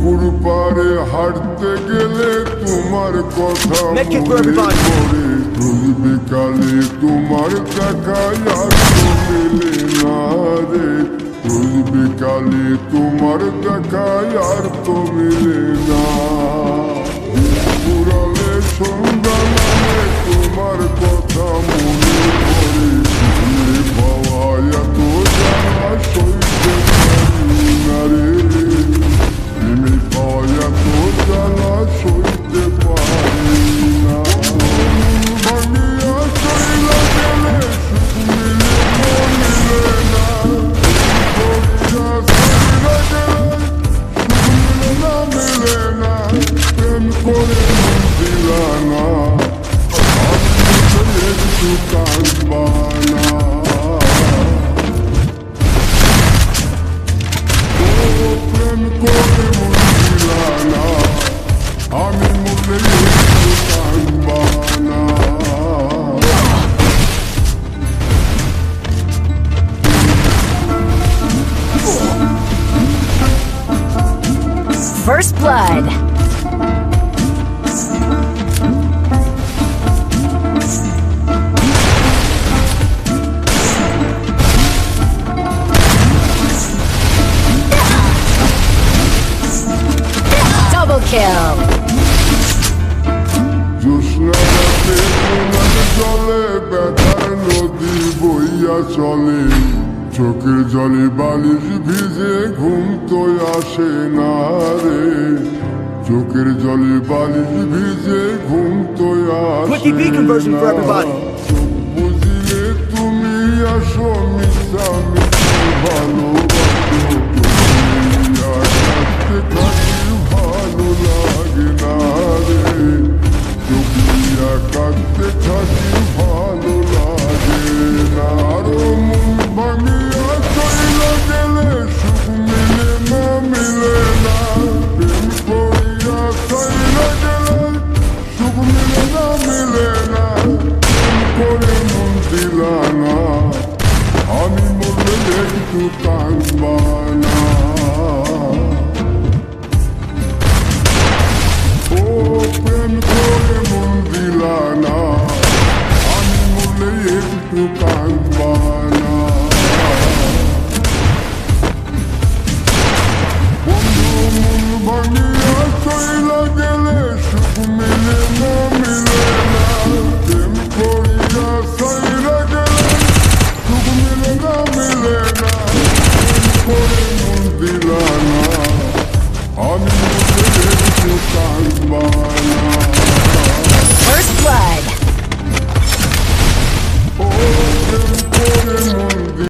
পুকুর পাড়ে হাঁটতে গেলে তোমার কথা Make it for মনে everybody. পড়ে। রোজ বিকালে তোমার দেখা আর তো মেলে না রে। রোজ বিকালে তোমার দেখা আর তো মেলে না। পুরালে সন্ধ্যা নামে তোমার কথা মনে পড়ে। তুমি পাওয়া এত জ্বালা সইতে পারি না রে। তুমি পাওয়া এত জ্বালা সইতে পারি না। ভাঙিয়া চইলা গেলে সুখ মিলে মন মিলে না। করিয়া চইলা গেলে সুখ মিলে না মিলে না। প্রেম করে মন দিলা না। আমি একটু কাঁদবা না। প্রেম করে মন দিলা না। আমি মনে একটু কাঁদবা না। First blood. Double kill. জ্যোৎস্না রাতে তোমার জলে ব্যথার নদী বইয়া চলে। চোখের জলে বালিশ ভিজে ঘুম তো আসে না রে। চোখের জলে বালিশ ভিজে ঘুম তো আসে Quickie B conversion for everybody. না। চোখ বুঝিলে তুমি আসো মিশা মিশি ভালোবাসো। তুমি আর কাঁদতে থাকি ভালো লাগে না রে। চোখিয়া কাঁদতে থাকি ভালো লাগে না। আরো মন ভাঙিয়া চইলা গেলে সুখ মিলে না মিলে না। প্রেম করিয়া চইলা গেলে সুখ মিলে না মিলে না। প্রেম করে মন দিলা না। আমি মরলে একটু কাঁদবা না। ও প্রেম করে মন দিলা না। আমি মরলে একটু কাঁদবা না। বন্ধু মন ভাঙিয়া চইলা গেলে